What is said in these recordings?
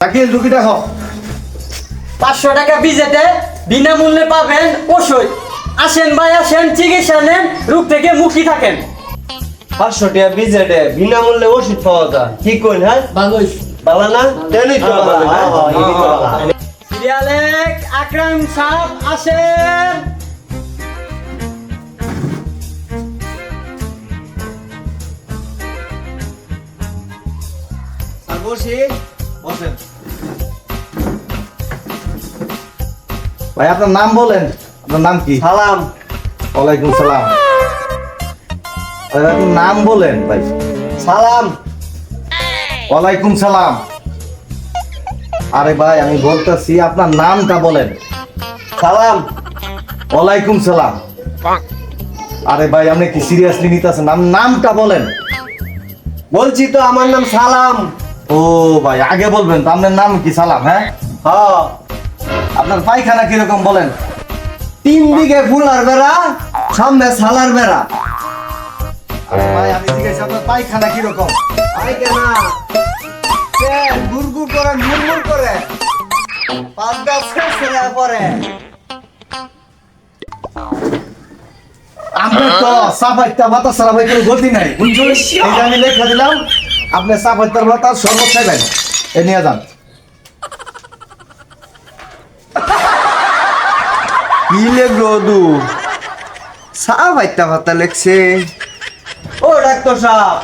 শাকিল রুগীটা হোক 500 টাকা বিজেতে বিনামূল্যে পাবেন ওষুধ। আসেন ভাই আসেন, চিকিৎসা নেন, রোগ থেকে মুক্তি থাকেন। 500 টাকা বিজেটে বিনামূল্যে ওষুধ পাওয়া যায়। কি কইন হ্যাঁ? ভালোই। ভালো না? তেলই তো ভালো না। সিরিয়াল 1 আকরাম সাহেব আসেন। আর বসি বসেন। ভাই আপনার নাম বলেন, আপনার নাম কি? সালাম। ওয়ালাইকুম সালাম। আপনার নাম বলেন ভাই। সালাম। ওয়ালাইকুম সালাম। আরে ভাই আমি বলতেছি আপনার নামটা বলেন। সালাম। ওয়ালাইকুম সালাম। আরে ভাই আপনি কি সিরিয়াসলি নিতেছেন? নামটা বলেন। বলছি তো আমার নাম সালাম। ও ভাই আগে বলবেন তো আপনার নাম কি? সালাম। হ্যাঁ হ্যাঁ। আপনার পায়খানা কিরকম বলেন? 3 দিকে ফুলার বেড়া, সামনে সালার বেড়া। আরে ভাই আমি জিজ্ঞাসা আপনার পায়খানা কিরকম? আই কেনা গুড়গুড় করে মুড়মুড় করে 5-10 ছেড়ে পরে। আপনার তো সাফাইতা বাতাস ছাড়া ভাই কোনো গতি নাই বুঝছেন? এই যে আমি লেখা দিলাম আপনি সাফাইতার বাতাস শরবত খাইবেন, এ নিয়ে যান। কি লেখলো দু সাফ আইতা ভাতা লেখছে। ও ডাক্তার সাহেব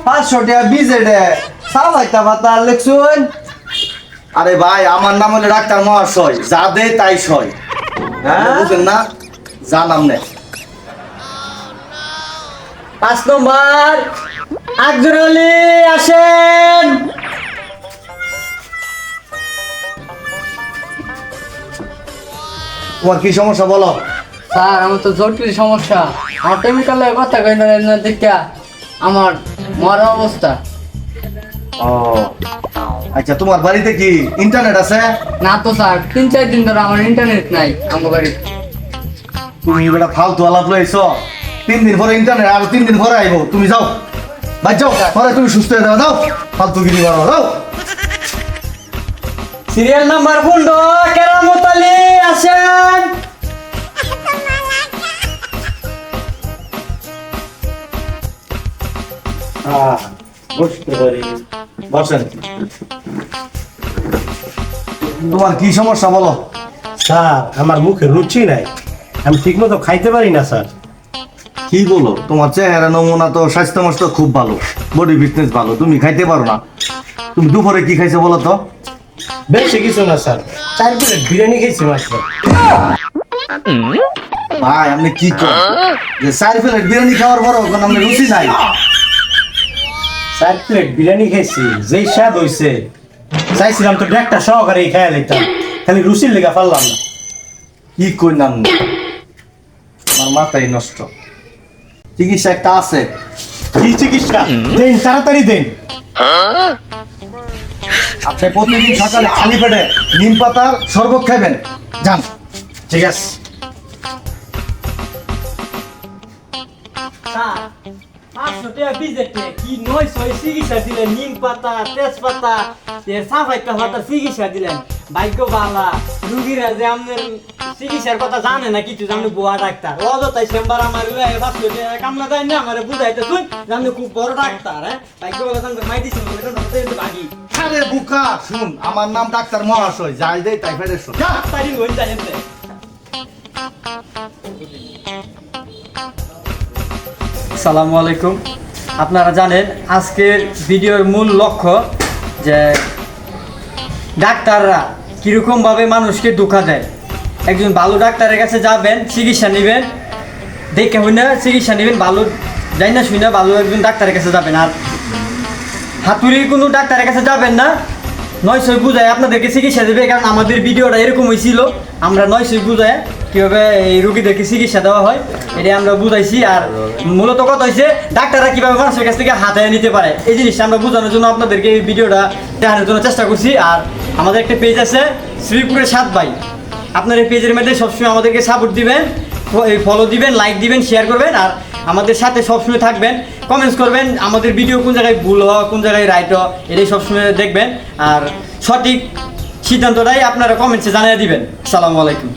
500 টাকা বিজেটে সাফ আইতা ভাতা লেখছুন। আরে ভাই আমার নাম হলো ডাক্তার মহাশয়, যা দে তাই সয়। হ্যাঁ? বুঝলেন না? জান আমনে 5 নম্বর আকজর আলী আসেন। তোমার কি সমস্যা বলো? স্যার আমার তো জটিল সমস্যা। আমার কেমিক্যালে কথা কই না দেখা আমার মরা অবস্থা। ও আচ্ছা, তোমার বাড়িতে কি ইন্টারনেট আছে? না তো স্যার, 3-4 দিন ধরে আমার ইন্টারনেট নাই আমার বাড়িতে। তুমি বেটা ফালতু আলাপ লইছো। 3 দিন পরে ইন্টারনেট, আর 3 দিন পরে আইবো। তুমি যাও ভাই, যাও পরে তুমি সুস্থ হয়ে যাও। যাও ফালতু গিরি মারো, যাও। সিরিয়াল নাম্বার 15 কেরামত আলী আসেন। বসতে পারি। বসেন। তোমার কি সমস্যা বলো? স্যার আমার মুখে রুচি নাই, আমি ঠিক মতো খাইতে পারি না স্যার। কি বলো? তোমার চেহারা নমুনা তো স্বাস্থ্য মাস্ত খুব ভালো, বডি ফিটনেস ভালো, তুমি খাইতে পারো না। তুমি দুপুরে কি খাইছো বলো তো? বেশি কিছু না স্যার, 4 প্লেট বিরিয়ানি খেয়েছি মাত্র। ভাই আপনি কি করেন যে 4 প্লেট বিরিয়ানি খাওয়ার পরও কোনো আপনার রুচি নাই? 4 প্লেট বিরিয়ানি খেয়েছি, যেই স্বাদ হইছে চাইছিলাম তো একটা সহকারে খেয়ে লাইতাম, খালি রুচির লেগে পারলাম না। কি করলাম? আমার মাথাই নষ্ট। চিকিৎসা একটা আছে। কি চিকিৎসা দেন, তাড়াতাড়ি দেন। আপনি প্রতিদিন সকালে খালি পেটে নিম পাতার শরবত খাবেন, যান। ঠিক আছে। স্যার 500 টাকা বিজেতে কি 900 চিকিৎসা দিলেন, নিম পাতা, তেজপাতা, সাফাইতা পাতা চিকিৎসা দিলেন। ভাগ্য বালা, রুগীরা যে আপনার চিকিৎসার কথা জানে না কিছু, জানে বুয়া ডাক্তার। অযথাই চেম্বার আমার 500 টাকা কামলা দেয় না, আমার বুঝাইতে তুই জানে খুব বড় ডাক্তার। হ্যাঁ ভাগ্য বালা জানতে মাই দিছেন বলে এটা ভাগি আরে বুকা শুন, আমার নাম ডাক্তার মহাশয়, যাই দেই তাই ফেরে শোন। ডাক্তারি হয়ে জানেন। আসসালামু আলাইকুম। আপনারা জানেন আজকের ভিডিওর মূল লক্ষ্য যে ডাক্তাররা কীরকমভাবে মানুষকে ধোঁকা দেয়। একজন ভালো ডাক্তারের কাছে যাবেন, চিকিৎসা নেবেন, দেখে হই না চিকিৎসা নেবেন, ভালো যাই না শুই না ভালো একজন ডাক্তারের কাছে যাবেন। আর হাতুড়ি কোনো ডাক্তারের কাছে যাবেন না। 900 বুঝায় আপনাদেরকে চিকিৎসা দেবে, কারণ আমাদের ভিডিওটা এরকম হয়েছিল। আমরা 900 বুঝায় কীভাবে এই রোগীদেরকে চিকিৎসা দেওয়া হয় এটা আমরা বুঝাইছি। আর মূলত কথা হয়েছে ডাক্তাররা কীভাবে মানুষের কাছ থেকে হাতে নিতে পারে, এই জিনিসটা আমরা বোঝানোর জন্য আপনাদেরকে এই ভিডিওটা দেখানোর জন্য চেষ্টা করছি। আর আমাদের একটা পেজ আছে শ্রীপুরের 7 ভাই, আপনার এই পেজের মধ্যে সবসময় আমাদেরকে সাপোর্ট দিবেন। ফলো দিবেন, লাইক দিবেন, শেয়ার করবেন আর আমাদের সাথে সবসময় থাকবেন, কমেন্টস করবেন আমাদের ভিডিও কোন জায়গায় ভুল হয় কোন জায়গায় রাইট হয় এটাই সবসময় দেখবেন আর সঠিক সিদ্ধান্তটাই আপনারা কমেন্টসে জানিয়ে দিবেন। আসসালামু আলাইকুম।